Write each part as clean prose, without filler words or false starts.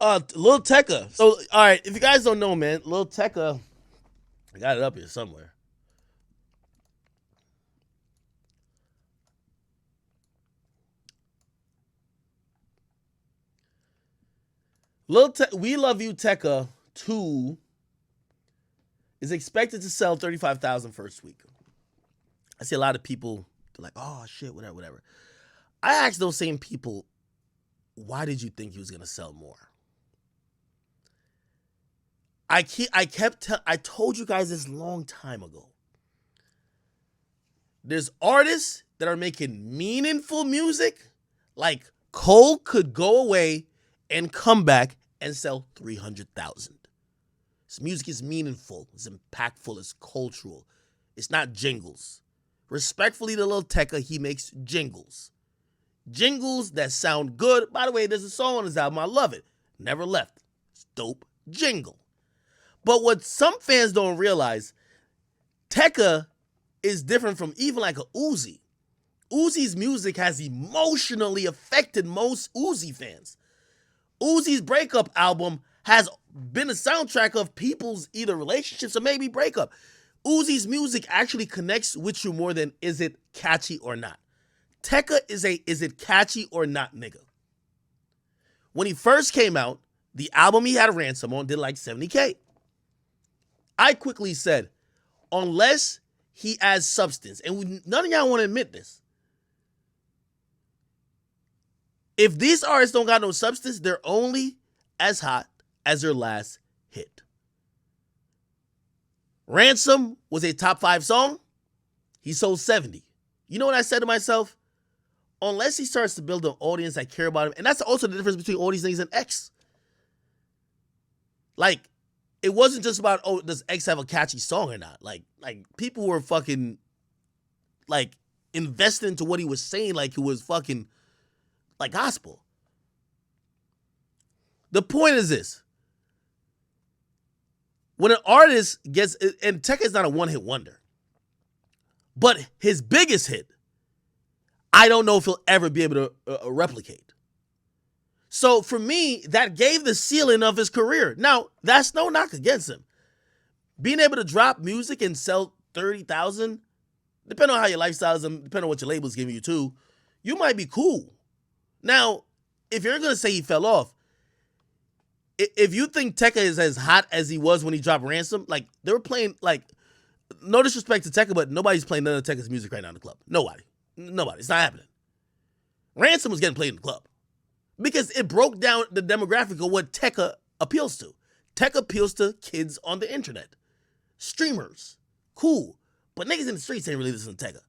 Lil Tecca. So, all right, if you guys don't know, man, Lil Tecca, I got it up here somewhere. We Love You Tecca 2 is expected to sell 35,000 first week. I see a lot of people, they're like, oh shit, whatever, whatever. I asked those same people, why did you think he was going to sell more? I told you guys this long time ago. There's artists that are making meaningful music, like Cole could go away and come back and sell 300,000. His music is meaningful, it's impactful, it's cultural. It's not jingles. Respectfully to Lil Tecca, he makes jingles. Jingles that sound good. By the way, there's a song on his album, I love it. Never Left. It's dope jingle. But what some fans don't realize, Tecca is different from even like a Uzi. Uzi's music has emotionally affected most Uzi fans. Uzi's breakup album has been a soundtrack of people's either relationships or maybe breakup. Uzi's music actually connects with you more than is it catchy or not. Tecca is it catchy or not nigga. When he first came out, the album he had Ransom on did like 70K. I quickly said, unless he adds substance, and none of y'all want to admit this. If these artists don't got no substance, they're only as hot as their last hit. Ransom was a top 5 song. He sold 70. You know what I said to myself? Unless he starts to build an audience that care about him, and that's also the difference between all these things and X. Like, it wasn't just about, oh, does X have a catchy song or not? Like people were fucking, like, invested into what he was saying like it was fucking, like, gospel. The point is this. When an artist gets, and Tecca is not a one-hit wonder, but his biggest hit, I don't know if he'll ever be able to replicate. So for me, that gave the ceiling of his career. Now, that's no knock against him. Being able to drop music and sell 30,000, depending on how your lifestyle is, and depending on what your label's giving you too, you might be cool. Now, if you're going to say he fell off, if you think Tecca is as hot as he was when he dropped Ransom, like, they were playing, like, no disrespect to Tecca, but nobody's playing none of Tecca's music right now in the club. Nobody. It's not happening. Ransom was getting played in the club because it broke down the demographic of what Tecca appeals to. Tecca appeals to kids on the internet, streamers, cool, but niggas in the streets ain't really listening to Tecca.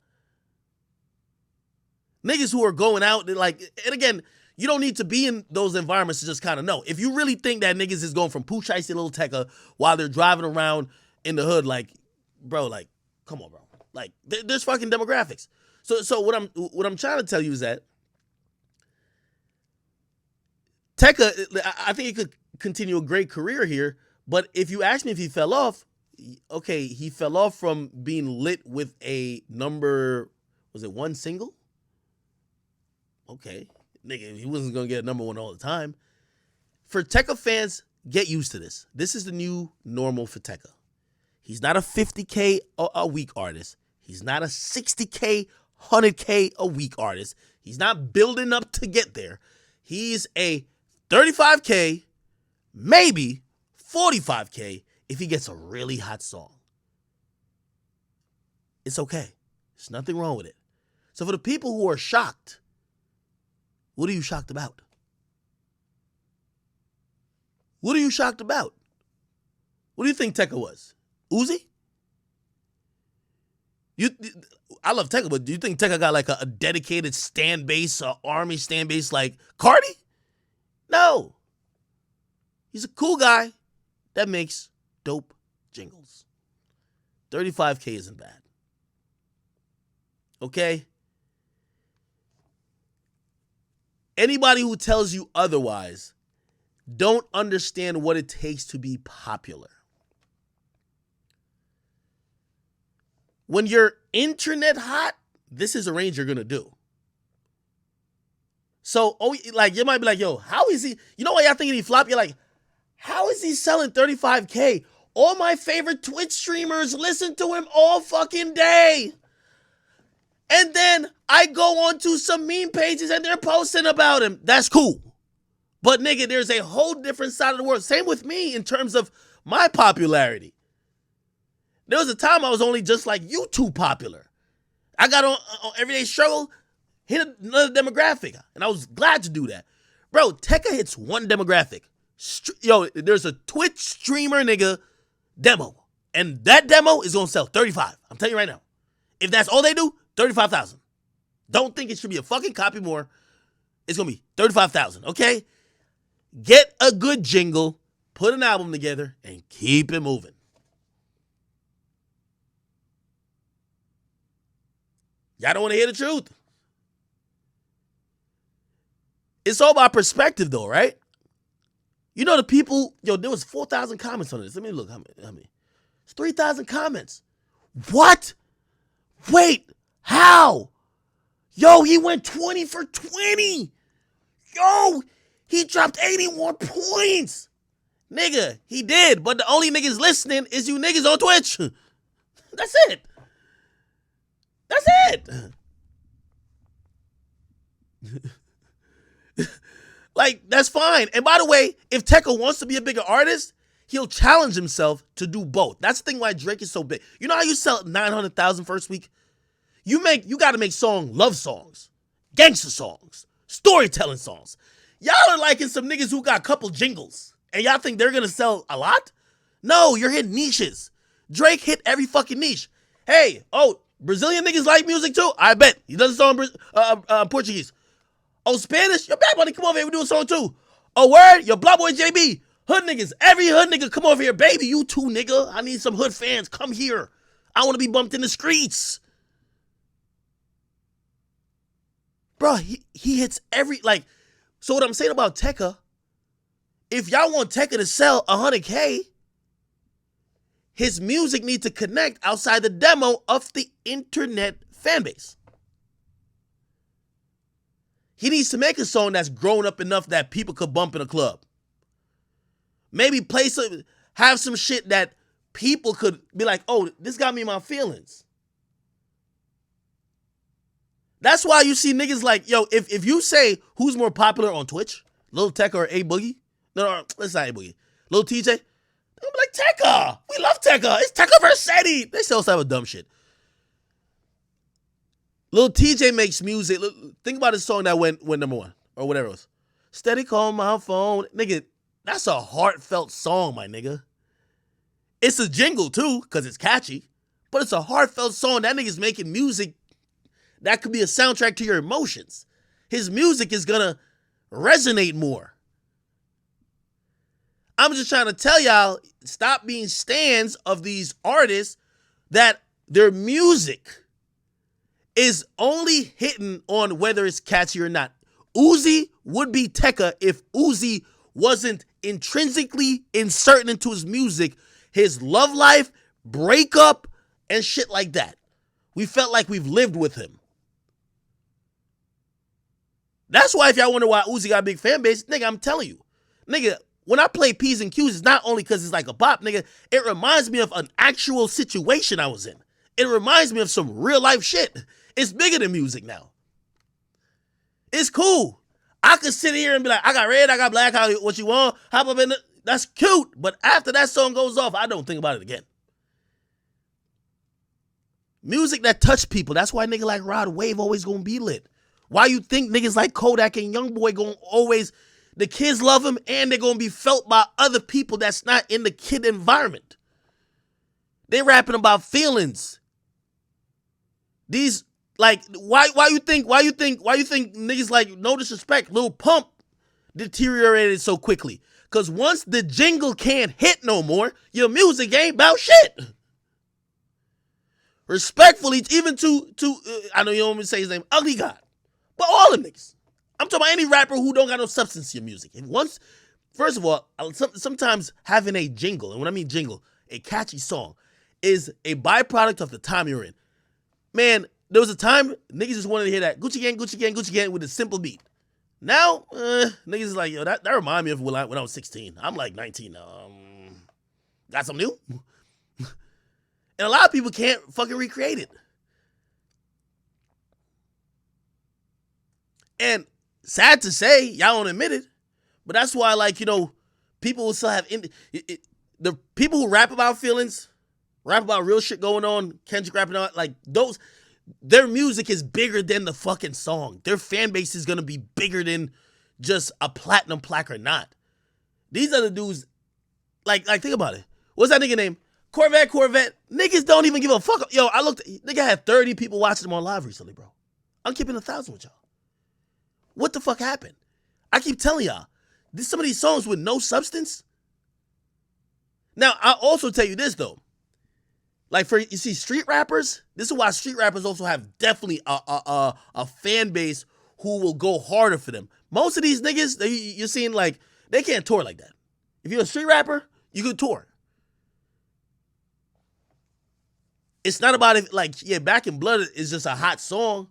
Niggas who are going out, like, and again, you don't need to be in those environments to just kind of know. If you really think that niggas is going from Pooh Shiesty to Lil Tecca while they're driving around in the hood, like, bro, like, come on, bro. Like, there's fucking demographics. So what I'm trying to tell you is that Tecca, I think he could continue a great career here, but if you ask me if he fell off, okay, he fell off from being lit with a number, was it 1 single? Okay, nigga, he wasn't gonna get a number 1 all the time. For Tecca fans, get used to this. This is the new normal for Tecca. He's not a 50K a week artist. He's not a 60K, 100K a week artist. He's not building up to get there. He's a 35K, maybe 45K if he gets a really hot song. It's okay. There's nothing wrong with it. So for the people who are shocked, what are you shocked about? What are you shocked about? What do you think Tecca was? Uzi? I love Tecca, but do you think Tecca got like a dedicated stand base, army stand base like Cardi? No. He's a cool guy that makes dope jingles. 35K isn't bad. Okay? Anybody who tells you otherwise don't understand what it takes to be popular. When you're internet hot, this is a range you're going to do. So, like, you might be like, yo, how is he? You know why y'all thinking he flop? You're like, how is he selling 35K? All my favorite Twitch streamers listen to him all fucking day. And then I go on to some meme pages and they're posting about him. That's cool. But nigga, there's a whole different side of the world. Same with me in terms of my popularity. There was a time I was only just like YouTube popular. I got on Everyday Struggle, hit another demographic, and I was glad to do that. Bro, Tecca hits one demographic. Yo, there's a Twitch streamer nigga demo, and that demo is gonna sell 35. I'm telling you right now. If that's all they do, 35,000. Don't think it should be a fucking copy more. It's gonna be 35,000, okay? Get a good jingle, put an album together, and keep it moving. Y'all don't want to hear the truth. It's all about perspective, though, right? You know the people, yo, there was 4,000 comments on this. Let me look. How many? It's 3,000 comments. What? Wait, how? Yo, he went 20 for 20. Yo, he dropped 81 points. Nigga, he did, but the only niggas listening is you niggas on Twitch. That's it. That's it. Like, that's fine. And by the way, if Tecca wants to be a bigger artist, he'll challenge himself to do both. That's the thing why Drake is so big. You know how you sell 900,000 first week? You got to make love songs, gangster songs, storytelling songs. Y'all are liking some niggas who got a couple jingles, and y'all think they're going to sell a lot? No, you're hitting niches. Drake hit every fucking niche. Hey, Brazilian niggas like music too? I bet. He does a song in Portuguese. Oh, Spanish? Your Bad Bunny, come over here, we do a song too. Oh, word? Your Block Boy JB. Hood niggas. Every hood nigga, come over here. Baby, you too, nigga. I need some hood fans. Come here. I want to be bumped in the streets. Bro, he hits so what I'm saying about Tecca, if y'all want Tecca to sell 100K, his music needs to connect outside the demo of the internet fan base. He needs to make a song that's grown up enough that people could bump in a club. Maybe have some shit that people could be like, oh, this got me in my feelings. That's why you see niggas like, yo, if you say who's more popular on Twitch, Lil Tecca or A Boogie? No, let's not A Boogie. Lil TJ? They'll be like, Tecca. We love Tecca. It's Tecca versus Eddie. They still have a dumb shit. Lil TJ makes music. Think about his song that went number one or whatever it was. Steady call my phone. Nigga, that's a heartfelt song, my nigga. It's a jingle too, because it's catchy, but it's a heartfelt song. That nigga's making music that could be a soundtrack to your emotions. His music is gonna resonate more. I'm just trying to tell y'all, stop being stans of these artists that their music is only hitting on whether it's catchy or not. Uzi would be Tecca if Uzi wasn't intrinsically inserting into his music his love life, breakup, and shit like that. We felt like we've lived with him. That's why if y'all wonder why Uzi got a big fan base, nigga, I'm telling you. Nigga, when I play P's and Q's, it's not only because it's like a bop, nigga. It reminds me of an actual situation I was in. It reminds me of some real life shit. It's bigger than music now. It's cool. I could sit here and be like, I got red, I got black, what you want? Hop up in it. That's cute. But after that song goes off, I don't think about it again. Music that touch people. That's why nigga like Rod Wave always gonna be lit. Why you think niggas like Kodak and Youngboy gonna always, the kids love them and they're gonna be felt by other people that's not in the kid environment. They rapping about feelings. These, like, why you think niggas like, no disrespect, Lil Pump deteriorated so quickly? Cause once the jingle can't hit no more, your music ain't about shit. Respectfully, even to I know you don't want me to say his name, Ugly God. But all them niggas. I'm talking about any rapper who don't got no substance to your music. And first of all, sometimes having a jingle, and when I mean jingle, a catchy song, is a byproduct of the time you're in. Man, there was a time niggas just wanted to hear that Gucci Gang, Gucci Gang, Gucci Gang with a simple beat. Now, niggas is like, yo, that remind me of when I was 16. I'm like 19. Got something new? And a lot of people can't fucking recreate it. And sad to say, y'all don't admit it, but that's why, like, people will still have the people who rap about feelings, rap about real shit going on. Kendrick rapping out like those. Their music is bigger than the fucking song. Their fan base is gonna be bigger than just a platinum plaque or not. These are the dudes. Like think about it. What's that nigga name? Corvette. Niggas don't even give a fuck. Yo, I looked. Nigga had 30 people watching him on live recently, bro. I'm keeping 1,000 with y'all. What the fuck happened? I keep telling y'all, some of these songs with no substance. Now, I'll also tell you this, though. Like, you see street rappers, this is why street rappers also have definitely a fan base who will go harder for them. Most of these niggas, you're seeing, like, they can't tour like that. If you're a street rapper, you can tour. It's not about it, like, yeah, Back in Blood is just a hot song,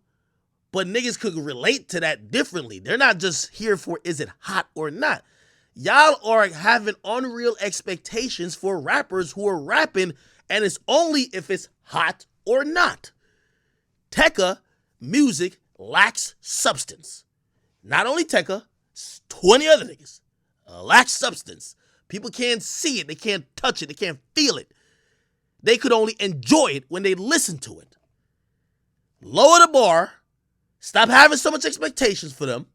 but niggas could relate to that differently. They're not just here for is it hot or not. Y'all are having unreal expectations for rappers who are rapping, and it's only if it's hot or not. Tecca music lacks substance. Not only Tecca, 20 other niggas lacks substance. People can't see it, they can't touch it, they can't feel it. They could only enjoy it when they listen to it. Lower the bar. Stop having so much expectations for them.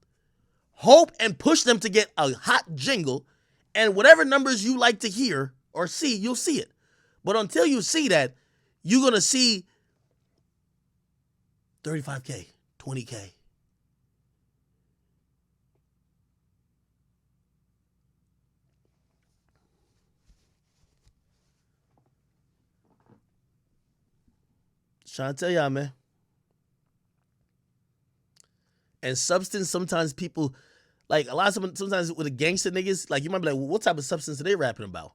Hope and push them to get a hot jingle, and whatever numbers you like to hear or see, you'll see it. But until you see that, you're going to see 35K, 20K. Just trying to tell y'all, man. And substance, sometimes people, like a lot of sometimes with the gangster niggas, like you might be like, well, what type of substance are they rapping about?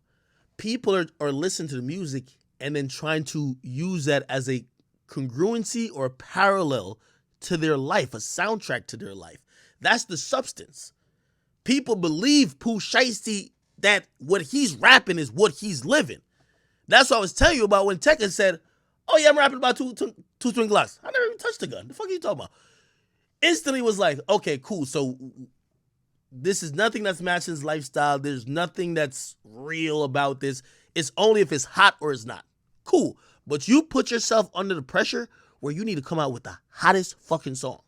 People are listening to the music and then trying to use that as a congruency or a parallel to their life, a soundtrack to their life. That's the substance. People believe Pooh Shiesty that what he's rapping is what he's living. That's what I was telling you about when Tecca said, oh yeah, I'm rapping about two twin Glocks. I never even touched the gun. The fuck are you talking about? Instantly was like, okay, cool. So this is nothing that's matching his lifestyle. There's nothing that's real about this. It's only if it's hot or it's not. Cool. But you put yourself under the pressure where you need to come out with the hottest fucking song.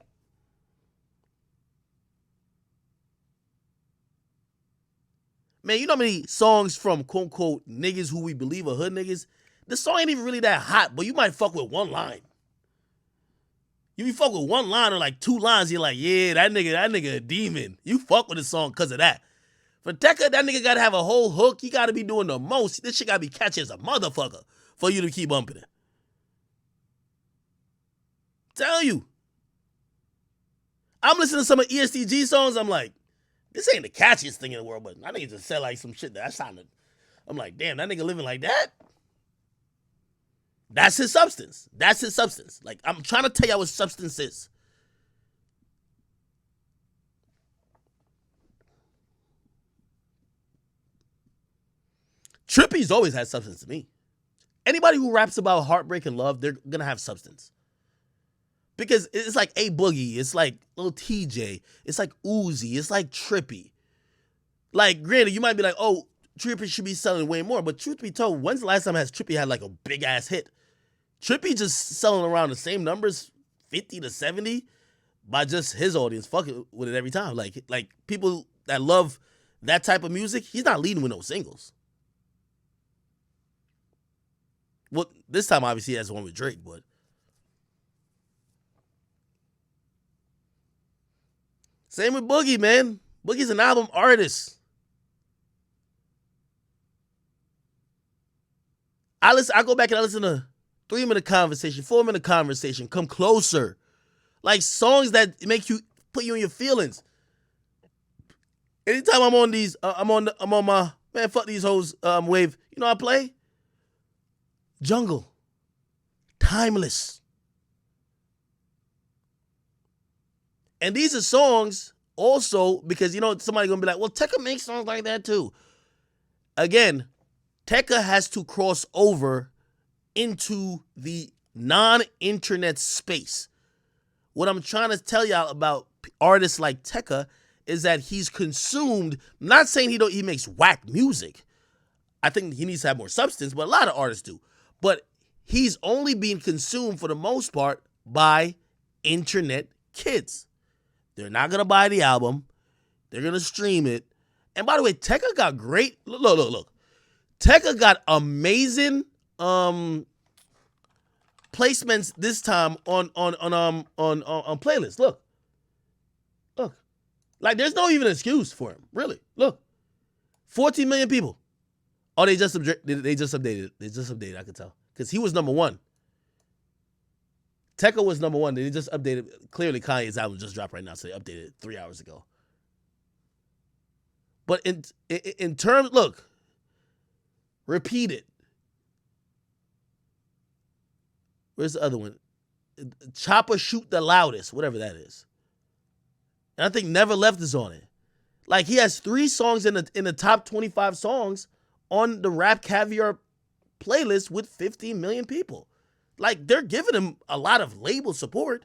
Man, you know how many songs from quote unquote niggas who we believe are hood niggas? The song ain't even really that hot, but you might fuck with one line. You be fuck with one line or like two lines, you're like, yeah, that nigga a demon. You fuck with the song because of that. For Tecca, that nigga gotta have a whole hook. He gotta be doing the most. This shit gotta be catchy as a motherfucker for you to keep bumping it. Tell you. I'm listening to some of ESTG songs, I'm like, this ain't the catchiest thing in the world, but I need to sell like some shit that sounded. I'm like, damn, that nigga living like that? That's his substance. That's his substance. Like, I'm trying to tell y'all what substance is. Trippy's always had substance to me. Anybody who raps about heartbreak and love, they're gonna have substance. Because it's like A Boogie, it's like Lil TJ, it's like Uzi, it's like Trippy. Like, granted, you might be like, oh, Trippy should be selling way more, but truth be told, when's the last time has Trippy had like a big ass hit? Trippy just selling around the same numbers, 50 to 70, by just his audience fucking with it every time. Like people that love that type of music, he's not leading with no singles. Well, this time obviously he has one with Drake, but same with Boogie, man. Boogie's an album artist. I go back and I listen to 3-minute conversation, 4-minute conversation, come closer. Like songs that make you put you in your feelings. Anytime I'm on these, I'm on my man, fuck these hoes wave. You know I play? Jungle. Timeless. And these are songs Also, because somebody gonna be like, well, Tecca makes songs like that too. Again, Tecca has to cross over into the non-internet space. What I'm trying to tell y'all about artists like Tecca is that he's consumed. I'm not saying he makes whack music. I think he needs to have more substance, but a lot of artists do. But he's only being consumed for the most part by internet kids. They're not gonna buy the album. They're gonna stream it. And by the way, Tecca got great. Look. Tecca got amazing placements this time on playlists. Look. Like there's no even excuse for him. Really. Look. 14 million people. Oh, they just updated it. They just updated, I could tell. Because he was number one. Tecca was number one. They just updated. Clearly, Kanye's album just dropped right now, so they updated it 3 hours ago. But in terms, look, repeat it. Where's the other one? Chopper Shoot the Loudest, whatever that is. And I think Never Left is on it. Like he has 3 songs in the top 25 songs on the Rap Caviar playlist with 15 million people. Like they're giving him a lot of label support.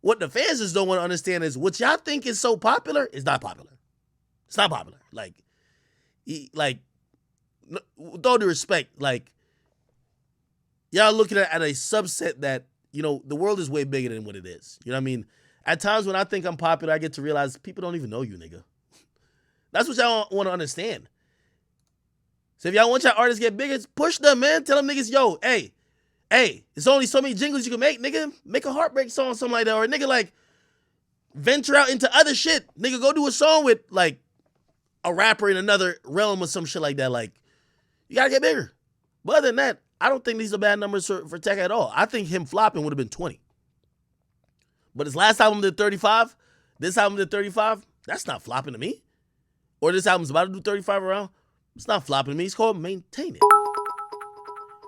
What the fans just don't want to understand is what y'all think is so popular is not popular. It's not popular. Like, with all due respect, like y'all looking at a subset that, the world is way bigger than what it is. You know what I mean? At times when I think I'm popular, I get to realize people don't even know you, nigga. That's what y'all want to understand. So if y'all want y'all artists to get bigger, push them, man. Tell them niggas, yo, hey, it's only so many jingles you can make, nigga. Make a heartbreak song, something like that. Or nigga, like, venture out into other shit. Nigga, go do a song with, like, a rapper in another realm or some shit like that. Like, you gotta get bigger. But other than that, I don't think these are bad numbers for Tecca at all. I think him flopping would have been 20. But his last album did 35. This album did 35. That's not flopping to me. Or this album's about to do 35 around. It's not flopping to me. It's called Maintain It.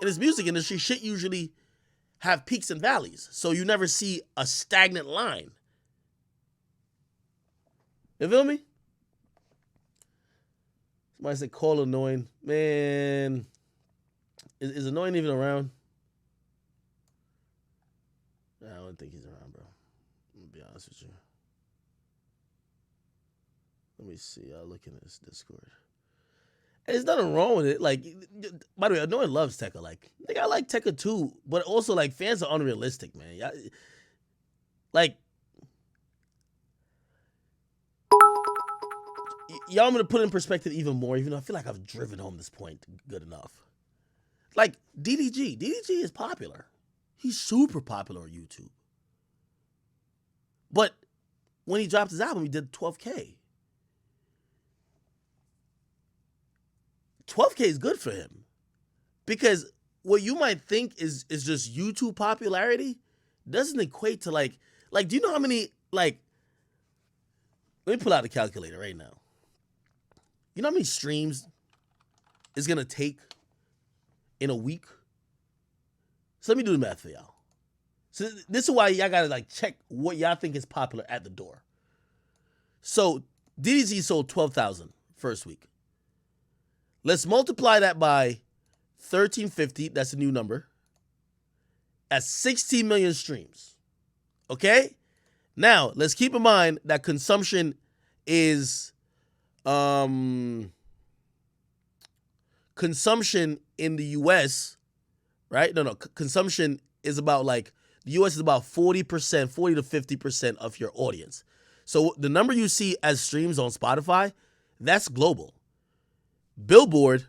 In this music industry, shit usually have peaks and valleys. So you never see a stagnant line. You feel me? Somebody said call annoying. Man, is annoying even around? I don't think he's around, bro. I'm gonna be honest with you. Let me see. I'll look in this Discord. And there's nothing wrong with it. Like, by the way, annoying loves Tecca. Like, nigga, I like Tecca too, but also like fans are unrealistic, man. Like, y'all, I'm gonna put it in perspective even more, even though I feel like I've driven home this point good enough. Like, DDG is popular. He's super popular on YouTube. But when he dropped his album, he did 12K. 12K is good for him. Because what you might think is just YouTube popularity doesn't equate to like, do you know how many, like, let me pull out the calculator right now. You know how many streams it's going to take in a week? So let me do the math for y'all. So this is why y'all got to like check what y'all think is popular at the door. So DDG sold 12,000 first week. Let's multiply that by 1350. That's a new number. That's 16 million streams. Okay? Now, let's keep in mind that consumption is consumption in the US, right? No, consumption is about like, the US is about 40%, 40 to 50% of your audience. So the number you see as streams on Spotify, that's global. Billboard,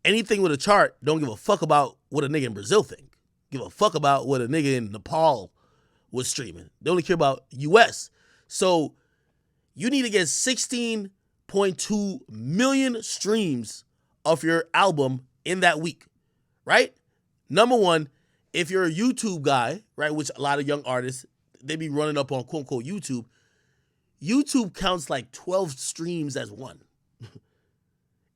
anything with a chart, don't give a fuck about what a nigga in Brazil think. Give a fuck about what a nigga in Nepal was streaming. They only care about US. So you need to get 16.2 million streams of your album in that week, right? Number one, if you're a YouTube guy, right, which a lot of young artists, they be running up on quote unquote YouTube. YouTube counts like 12 streams as one.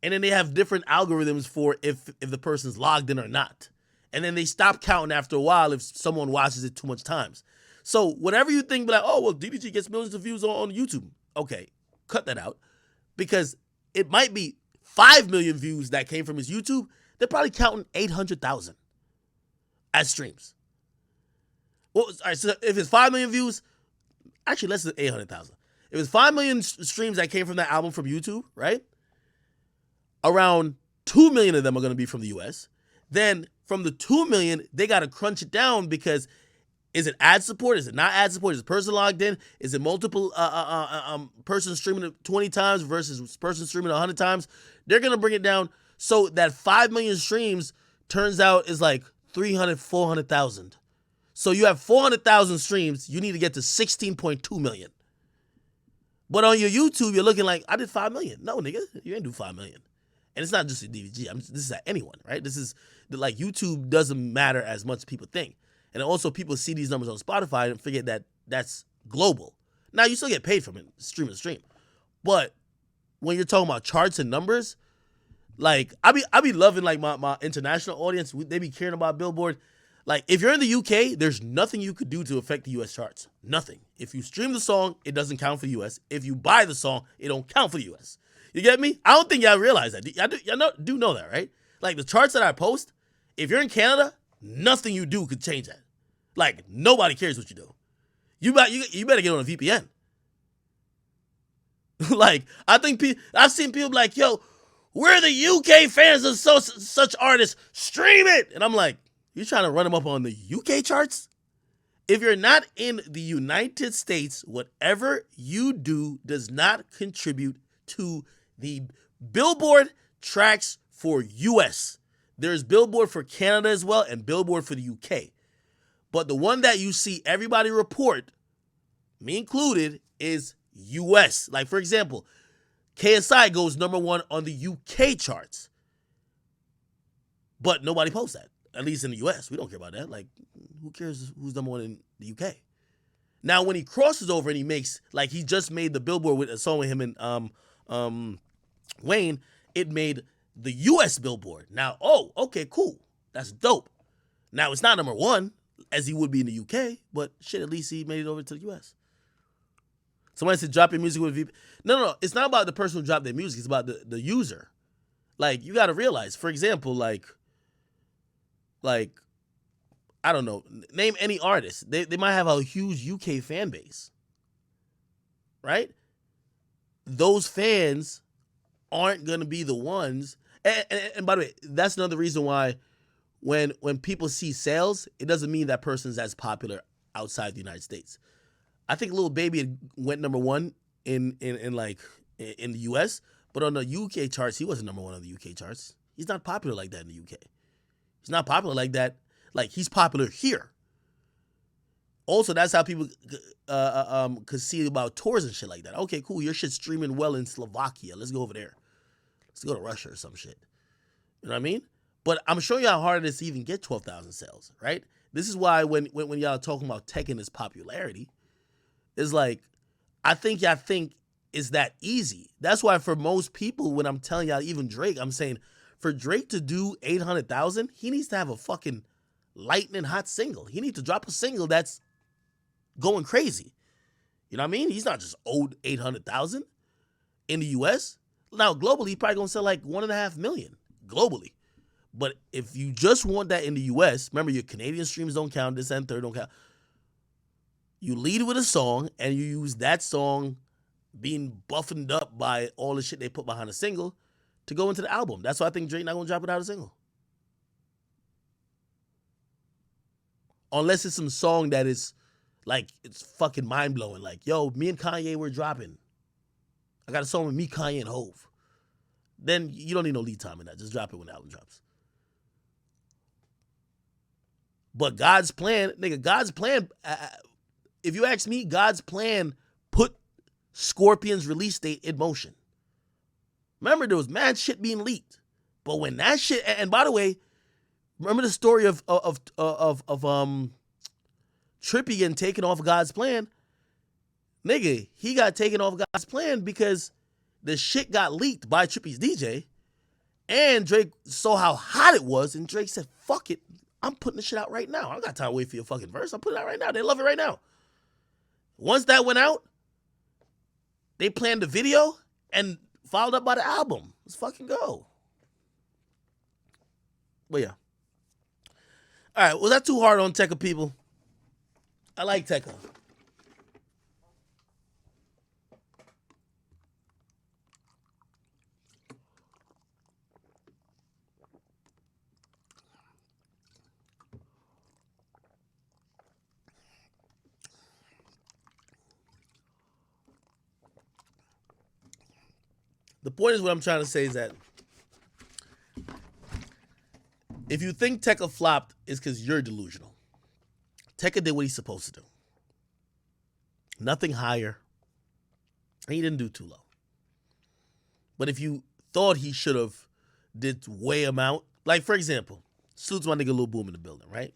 And then they have different algorithms for if the person's logged in or not. And then they stop counting after a while if someone watches it too much times. So whatever you think, be like, oh, well, DDG gets millions of views on YouTube. okay, cut that out because it might be 5 million views that came from his YouTube. They're probably counting 800,000 as streams. Well, all right, so if it's 5 million views, actually, let's say 800,000. If it's 5 million streams that came from that album from YouTube, right? Around 2 million of them are going to be from the US. Then from the 2 million, they got to crunch it down because is it ad support? Is it not ad support? Is the person logged in? Is it multiple person streaming it 20 times versus person streaming 100 times? They're going to bring it down so that 5 million streams turns out is like 300, 400,000. So you have 400,000 streams. You need to get to 16.2 million. But on your YouTube, you're looking like, I did 5 million. No, nigga, you ain't do 5 million. And it's not just a DVG. This is at anyone, right? This is like YouTube doesn't matter as much as people think. And also people see these numbers on Spotify and forget that that's global. Now you still get paid from it, stream to stream. But when you're talking about charts and numbers, like I be loving like my international audience. They be caring about Billboard. Like if you're in the UK, there's nothing you could do to affect the US charts. Nothing. If you stream the song, it doesn't count for the US. If you buy the song, it don't count for the US. You get me? I don't think y'all realize that. Y'all do know that, right? Like the charts that I post, if you're in Canada, nothing you do could change that. Like nobody cares what you do. You better get on a VPN. Like I think I've seen people be like, yo, we're the UK fans of such artists. Stream it, and I'm like, you trying to run them up on the UK charts? If you're not in the United States, whatever you do does not contribute to the Billboard tracks for US. There's Billboard for Canada as well and Billboard for the UK. But the one that you see everybody report, me included, is US. Like, for example, KSI goes #1 on the UK charts. But nobody posts that, at least in the US. We don't care about that. Like, who cares who's #1 in the UK? Now, when he crosses over and he makes, like, he just made the Billboard with a song with him and Wayne, it made the US Billboard. Now, oh, okay, cool. That's dope. Now, it's not #1, as he would be in the UK, but shit, at least he made it over to the US. Somebody said drop your music with VP. No. It's not about the person who dropped their music. It's about the user. Like, you got to realize, for example, like, I don't know, name any artist. They might have a huge UK fan base, right? Those fans aren't going to be the ones. And by the way, that's another reason why when people see sales, it doesn't mean that person's as popular outside the United States. I think Lil Baby went #1 in the US, but on the UK charts, he wasn't #1 on the UK charts. He's not popular like that in the UK. He's not popular like that. Like, he's popular here. Also, that's how people could see about tours and shit like that. Okay, cool. Your shit's streaming well in Slovakia. Let's go over there. Let's go to Russia or some shit. You know what I mean? But I'm showing you how hard it is to even get 12,000 sales, right? This is why when y'all are talking about Tecca and his popularity, it's like, I think y'all think it's that easy. That's why for most people, when I'm telling y'all, even Drake, I'm saying for Drake to do 800,000, he needs to have a fucking lightning hot single. He needs to drop a single that's going crazy. You know what I mean? He's not just owed 800,000 in the US. Now, globally, he's probably going to sell like 1.5 million globally. But if you just want that in the US, remember your Canadian streams don't count, this and third don't count. You lead with a song and you use that song being buffered up by all the shit they put behind a single to go into the album. That's why I think Drake not going to drop it out a single. Unless it's some song that is like, it's fucking mind blowing. Like, yo, me and Kanye were dropping. I got a song with me, Kanye, and Hove. Then you don't need no lead time in that. Just drop it when the album drops. But God's plan, nigga, God's plan, if you ask me, God's plan put Scorpion's release date in motion. Remember, there was mad shit being leaked. But when that shit, and by the way, remember the story of Trippy getting taken off God's plan? Nigga, he got taken off God's plan because the shit got leaked by Trippy's DJ, and Drake saw how hot it was, and Drake said, fuck it, I'm putting this shit out right now. I don't got time to wait for your fucking verse. I'm putting it out right now. They love it right now. Once that went out, They planned the video and followed up by the album. Let's fucking go. But yeah. All right, was that too hard on Tecca people? I like Tecca. The point is what I'm trying to say is that if you think Tecca flopped, it's because you're delusional. Tecca did what he's supposed to do. Nothing higher. And he didn't do too low. But if you thought he should have did way amount, like for example, salutes my nigga Lil Boom in the building, right?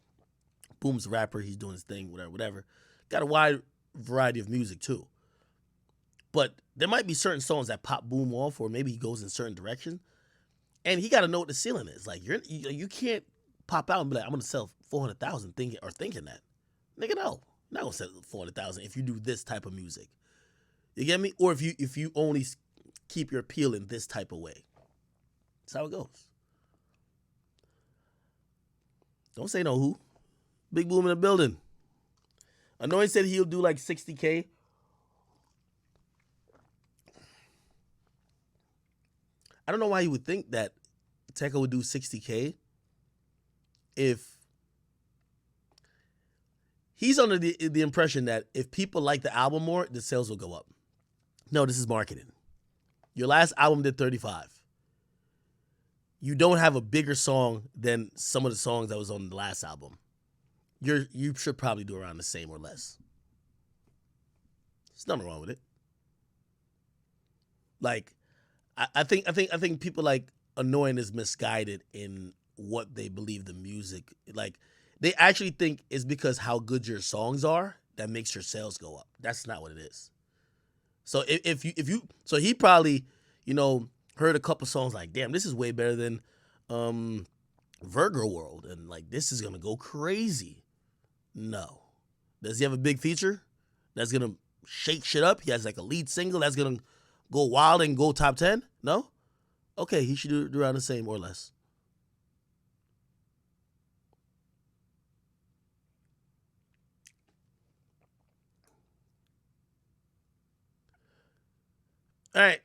Boom's a rapper, he's doing his thing, whatever, whatever. Got a wide variety of music too. But there might be certain songs that pop Boom off, or maybe he goes in a certain direction. And he got to know what the ceiling is. Like you can't pop out and be like, I'm gonna sell 400,000 thinking that. Nigga, no, I'm not gonna sell 400,000 if you do this type of music. You get me? Or if you only keep your appeal in this type of way. That's how it goes. Don't say no who. Big Boom in the building. Annoying said he'll do like 60K. I don't know why you would think that Tecca would do 60K if he's under the impression that if people like the album more, the sales will go up. No, this is marketing. Your last album did 35. You don't have a bigger song than some of the songs that was on the last album. You should probably do around the same or less. There's nothing wrong with it. Like, I think people like Annoying is misguided in what they believe the music, like they actually think it's because how good your songs are that makes your sales go up. That's not what it is. So if you so he probably, heard a couple songs like, damn, this is way better than Virgo World, and like this is gonna go crazy. No. Does he have a big feature that's gonna shake shit up? He has like a lead single that's gonna go wild and go top 10? No? Okay, he should do around the same or less. All right.